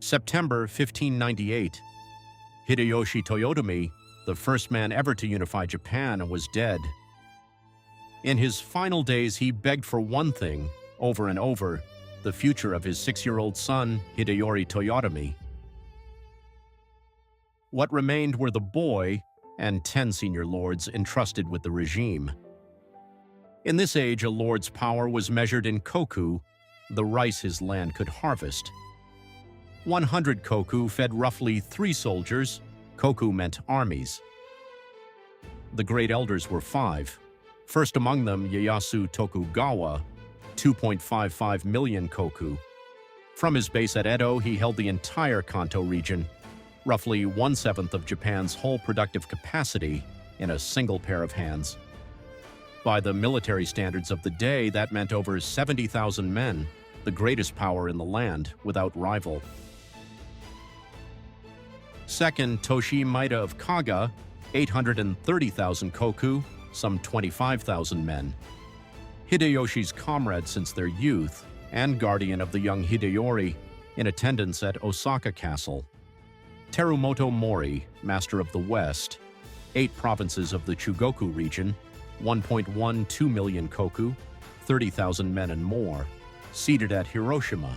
September 1598. Hideyoshi Toyotomi, the first man ever to unify Japan, was dead. In his final days, he begged for one thing, over and over, the future of his 6-year-old son, Hideyori Toyotomi. What remained were the boy and 10 senior lords entrusted with the regime. In this age, a lord's power was measured in koku, the rice his land could harvest. 100 koku fed roughly 3 soldiers. Koku meant armies. The great elders were 5. First among them, Ieyasu Tokugawa, 2.55 million koku. From his base at Edo, he held the entire Kanto region, roughly 1/7 of Japan's whole productive capacity, in a single pair of hands. By the military standards of the day, that meant over 70,000 men, the greatest power in the land, without rival. Second, Toshi Maeda of Kaga, 830,000 koku, some 25,000 men. Hideyoshi's comrade since their youth, and guardian of the young Hideyori, in attendance at Osaka Castle. Terumoto Mori, master of the West, 8 provinces of the Chugoku region, 1.12 million koku, 30,000 men and more, seated at Hiroshima.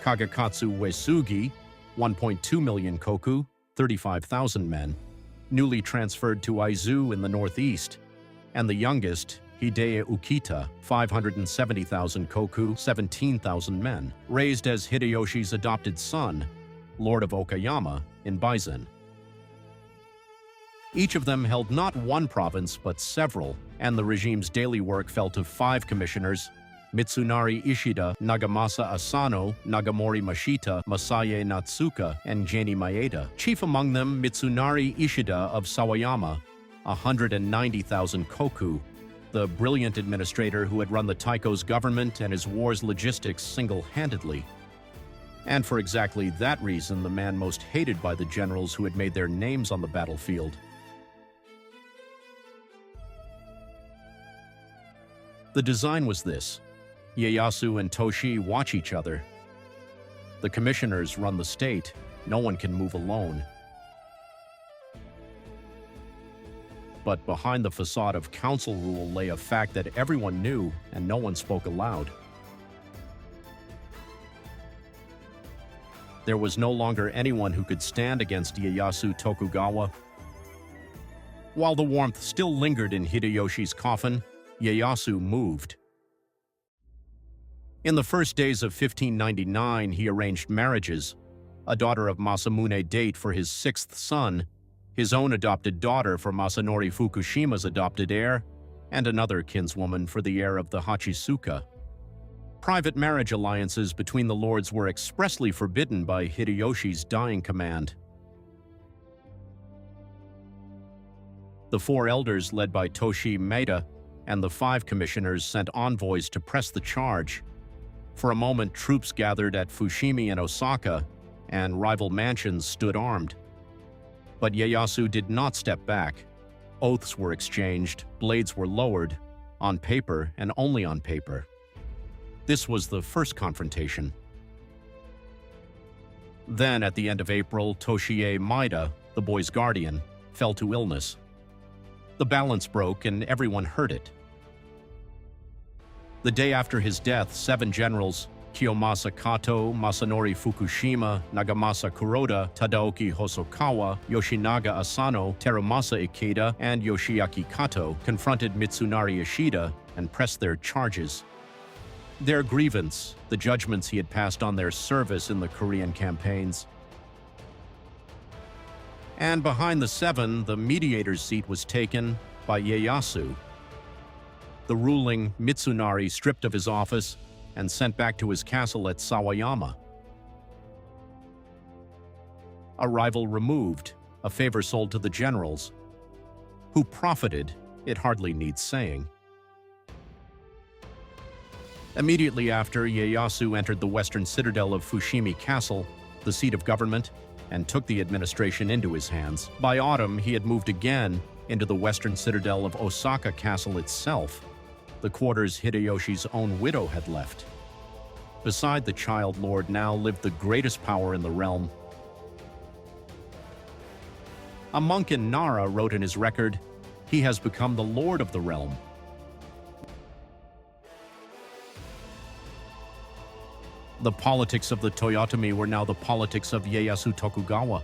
Kagekatsu Uesugi, 1.2 million koku, 35,000 men, newly transferred to Aizu in the northeast, and the youngest, Hideye Ukita, 570,000 koku, 17,000 men, raised as Hideyoshi's adopted son, Lord of Okayama, in Baizen. Each of them held not one province but several, and the regime's daily work fell to 5 commissioners: Mitsunari Ishida, Nagamasa Asano, Nagamori Mashita, Masaye Natsuka, and Jani Maeda. Chief among them, Mitsunari Ishida of Sawayama, 190,000 koku, the brilliant administrator who had run the Taiko's government and his war's logistics single-handedly. And for exactly that reason, the man most hated by the generals who had made their names on the battlefield. The design was this: Ieyasu and Toshi watch each other. The commissioners run the state. No one can move alone. But behind the facade of council rule lay a fact that everyone knew and no one spoke aloud. There was no longer anyone who could stand against Ieyasu Tokugawa. While the warmth still lingered in Hideyoshi's coffin, Ieyasu moved. In the first days of 1599, he arranged marriages: a daughter of Masamune date for his 6th son, his own adopted daughter for Masanori Fukushima's adopted heir, and another kinswoman for the heir of the Hachisuka. Private marriage alliances between the lords were expressly forbidden by Hideyoshi's dying command. The 4 elders, led by Toshi Maeda, and the 5 commissioners sent envoys to press the charge. For a moment, troops gathered at Fushimi and Osaka, and rival mansions stood armed. But Ieyasu did not step back. Oaths were exchanged, blades were lowered, on paper and only on paper. This was the first confrontation. Then, at the end of April, Toshie Maeda, the boy's guardian, fell to illness. The balance broke and everyone heard it. The day after his death, 7 generals, Kiyomasa Kato, Masanori Fukushima, Nagamasa Kuroda, Tadaoki Hosokawa, Yoshinaga Asano, Terumasa Ikeda, and Yoshiaki Kato, confronted Mitsunari Ishida and pressed their charges. Their grievance, the judgments he had passed on their service in the Korean campaigns. And behind the 7, the mediator's seat was taken by Ieyasu. The ruling Mitsunari stripped of his office and sent back to his castle at Sawayama. A rival removed, a favor sold to the generals. Who profited, it hardly needs saying. Immediately after, Ieyasu entered the western citadel of Fushimi Castle, the seat of government, and took the administration into his hands. By autumn, he had moved again into the western citadel of Osaka Castle itself, the quarters Hideyoshi's own widow had left. Beside the child lord now lived the greatest power in the realm. A monk in Nara wrote in his record, "He has become the lord of the realm." The politics of the Toyotomi were now the politics of Ieyasu Tokugawa.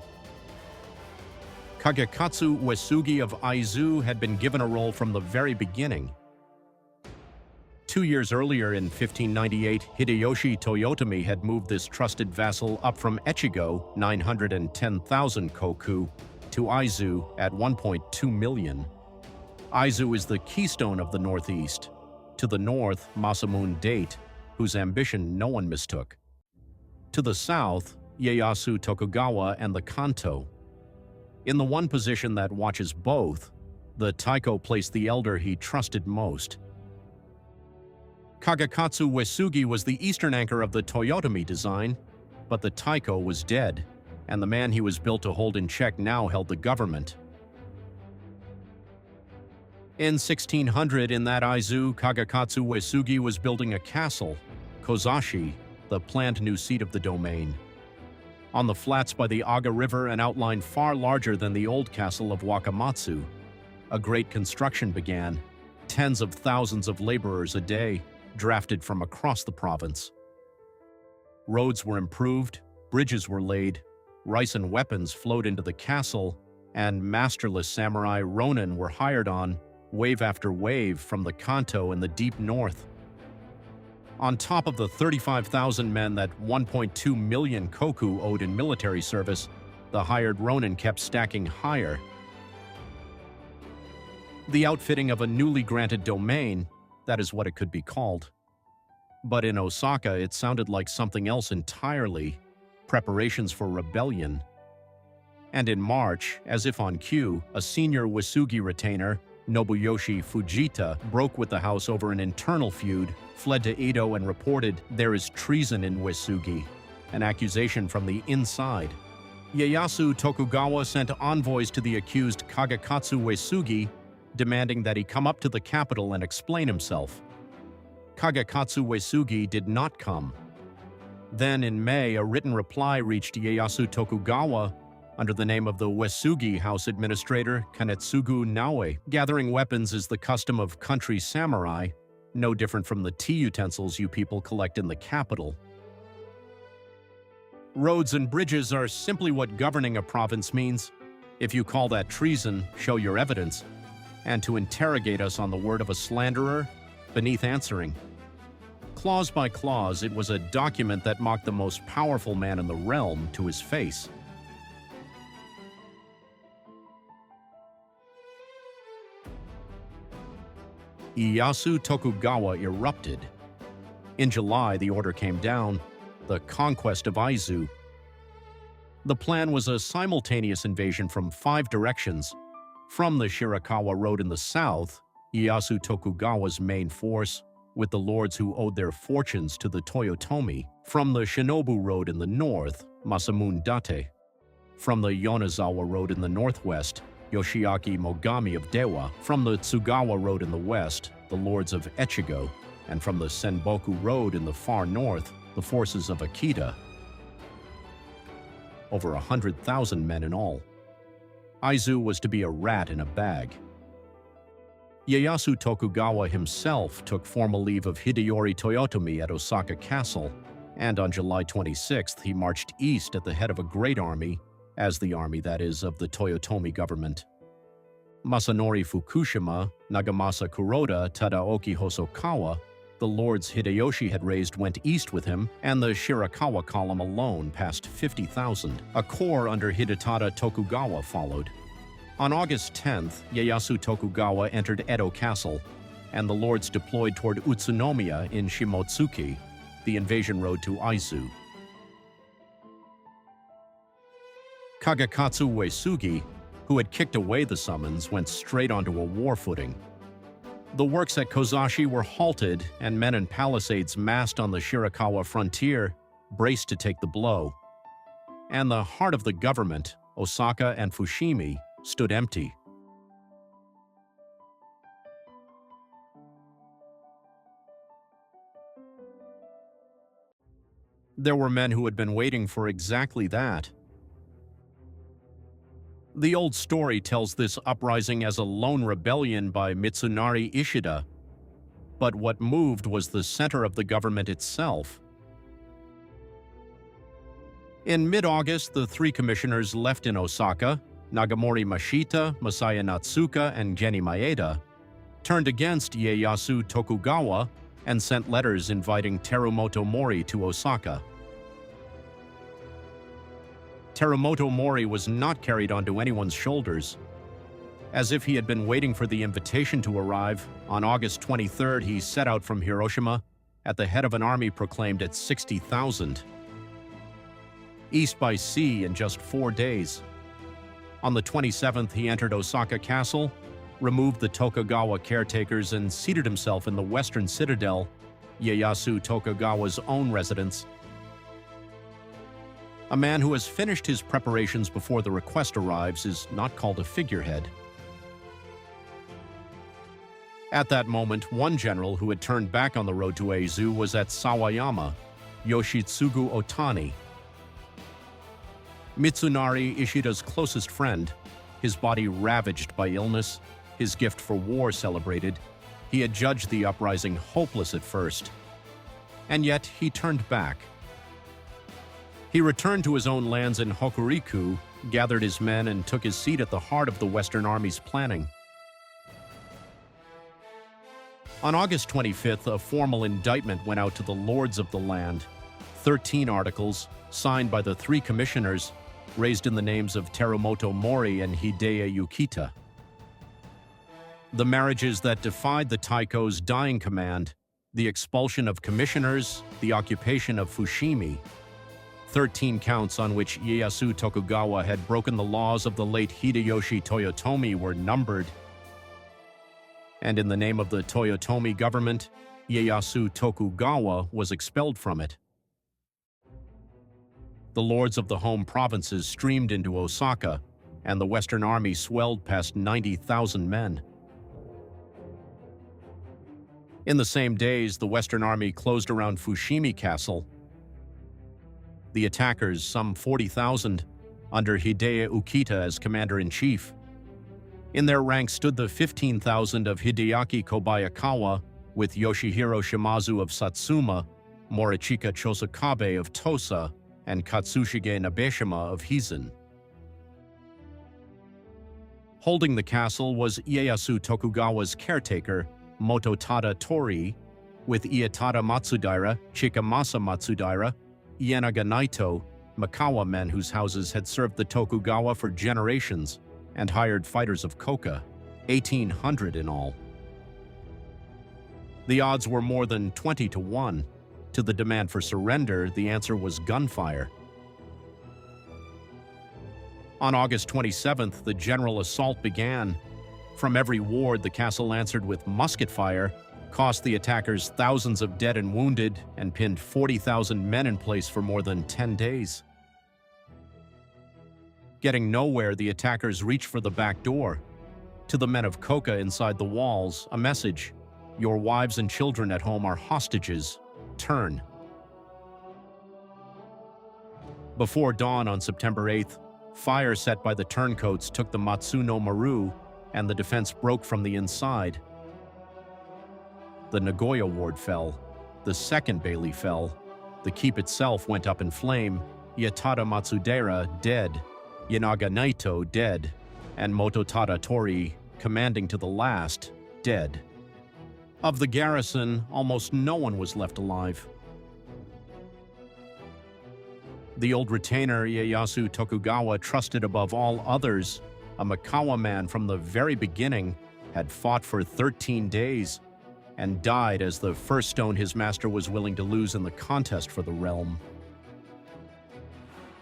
Kagekatsu Uesugi of Aizu had been given a role from the very beginning. 2 years earlier, in 1598, Hideyoshi Toyotomi had moved this trusted vassal up from Echigo, 910,000 koku, to Aizu at 1.2 million. Aizu is the keystone of the northeast. To the north, Masamune Date, whose ambition no one mistook. To the south, Ieyasu Tokugawa and the Kanto. In the one position that watches both, the Taiko placed the elder he trusted most. Kagekatsu Uesugi was the eastern anchor of the Toyotomi design, but the Taiko was dead, and the man he was built to hold in check now held the government. In 1600, in that Aizu, Kagekatsu Uesugi was building a castle, Kozashi, the planned new seat of the domain. On the flats by the Aga River, an outline far larger than the old castle of Wakamatsu, a great construction began. Tens of thousands of laborers a day, drafted from across the province. Roads were improved, bridges were laid, rice and weapons flowed into the castle, and masterless samurai ronin were hired on, wave after wave, from the Kanto in the deep north. On top of the 35,000 men that 1.2 million koku owed in military service, the hired ronin kept stacking higher. The outfitting of a newly granted domain, that is what it could be called. But in Osaka, it sounded like something else entirely, preparations for rebellion. And in March, as if on cue, a senior Uesugi retainer, Nobuyoshi Fujita, broke with the house over an internal feud, fled to Edo and reported, "There is treason in Uesugi," an accusation from the inside. Ieyasu Tokugawa sent envoys to the accused Kagekatsu Uesugi, demanding that he come up to the capital and explain himself. Kagekatsu Uesugi did not come. Then in May, a written reply reached Ieyasu Tokugawa under the name of the Uesugi House Administrator Kanetsugu Naoe. Gathering weapons is the custom of country samurai, no different from the tea utensils you people collect in the capital. Roads and bridges are simply what governing a province means. If you call that treason, show your evidence. And to interrogate us on the word of a slanderer, beneath answering. Clause by clause, it was a document that mocked the most powerful man in the realm to his face. Ieyasu Tokugawa erupted. In July, the order came down, the conquest of Aizu. The plan was a simultaneous invasion from 5 directions. From the Shirakawa Road in the south, Ieyasu Tokugawa's main force, with the lords who owed their fortunes to the Toyotomi. From the Shinobu Road in the north, Masamune Date. From the Yonezawa Road in the northwest, Yoshiaki Mogami of Dewa. From the Tsugawa Road in the west, the lords of Echigo. And from the Senboku Road in the far north, the forces of Akita. Over 100,000 men in all. Aizu was to be a rat in a bag. Ieyasu Tokugawa himself took formal leave of Hideyori Toyotomi at Osaka Castle, and on July 26th he marched east at the head of a great army, as the army, that is, of the Toyotomi government. Masanori Fukushima, Nagamasa Kuroda, Tadaoki Hosokawa, the lords Hideyoshi had raised, went east with him, and the Shirakawa column alone passed 50,000. A corps under Hidetada Tokugawa followed. On August 10th, Ieyasu Tokugawa entered Edo Castle, and the lords deployed toward Utsunomiya in Shimotsuki, the invasion road to Aizu. Kagekatsu Uesugi, who had kicked away the summons, went straight onto a war footing. The works at Kozashi were halted, and men in palisades massed on the Shirakawa frontier braced to take the blow. And the heart of the government, Osaka and Fushimi, stood empty. There were men who had been waiting for exactly that. The old story tells this uprising as a lone rebellion by Mitsunari Ishida, but what moved was the center of the government itself. In mid-August, the three commissioners left in Osaka, Nagamori Mashita, Masaya Natsuka, and Geni Maeda, turned against Ieyasu Tokugawa and sent letters inviting Terumoto Mori to Osaka. Terumoto Mori was not carried onto anyone's shoulders. As if he had been waiting for the invitation to arrive, on August 23rd he set out from Hiroshima at the head of an army proclaimed at 60,000. East by sea in just 4 days. On the 27th he entered Osaka Castle, removed the Tokugawa caretakers and seated himself in the western citadel, Ieyasu Tokugawa's own residence. A man who has finished his preparations before the request arrives is not called a figurehead. At that moment, one general who had turned back on the road to Ieyasu was at Sawayama, Yoshitsugu Otani. Mitsunari, Ishida's closest friend, his body ravaged by illness, his gift for war celebrated, he had judged the uprising hopeless at first. And yet he turned back. He returned to his own lands in Hokuriku, gathered his men, and took his seat at the heart of the Western Army's planning. On August 25th, a formal indictment went out to the lords of the land. 13 articles, signed by the three commissioners, raised in the names of Terumoto Mori and Hideye Yukita. The marriages that defied the Taiko's dying command, the expulsion of commissioners, the occupation of Fushimi, 13 counts on which Ieyasu Tokugawa had broken the laws of the late Hideyoshi Toyotomi were numbered. And in the name of the Toyotomi government, Ieyasu Tokugawa was expelled from it. The lords of the home provinces streamed into Osaka, and the Western Army swelled past 90,000 men. In the same days, the Western Army closed around Fushimi Castle. The attackers, some 40,000, under Hideye Ukita as commander-in-chief. In their ranks stood the 15,000 of Hideaki Kobayakawa, with Yoshihiro Shimazu of Satsuma, Morichika Chosokabe of Tosa, and Katsushige Nabeshima of Hizen. Holding the castle was Ieyasu Tokugawa's caretaker, Mototada Tori, with Ietada Matsudaira, Chikamasa Matsudaira, Ienaga Naito, Mikawa men whose houses had served the Tokugawa for generations, and hired fighters of Koka, 1,800 in all. The odds were more than 20 to 1. To the demand for surrender, the answer was gunfire. On August 27th, the general assault began. From every ward, the castle answered with musket fire, cost the attackers thousands of dead and wounded, and pinned 40,000 men in place for more than 10 days. Getting nowhere, the attackers reached for the back door. To the men of Koka inside the walls, a message: "Your wives and children at home are hostages. Turn." Before dawn on September 8th, fire set by the turncoats took the Matsuno Maru, and the defense broke from the inside. The Nagoya ward fell. The second bailey fell. The keep itself went up in flame. Ietada Matsudaira dead. Ienaga Naito dead. And Mototada Tori, commanding to the last, dead. Of the garrison, almost no one was left alive. The old retainer Ieyasu Tokugawa trusted above all others, a Mikawa man from the very beginning, had fought for 13 days and died as the first stone his master was willing to lose in the contest for the realm.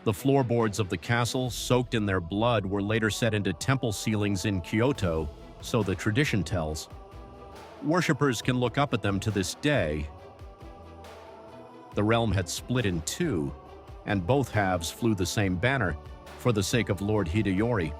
The floorboards of the castle, soaked in their blood, were later set into temple ceilings in Kyoto, so the tradition tells. Worshippers can look up at them to this day. The realm had split in two, and both halves flew the same banner, for the sake of Lord Hideyori.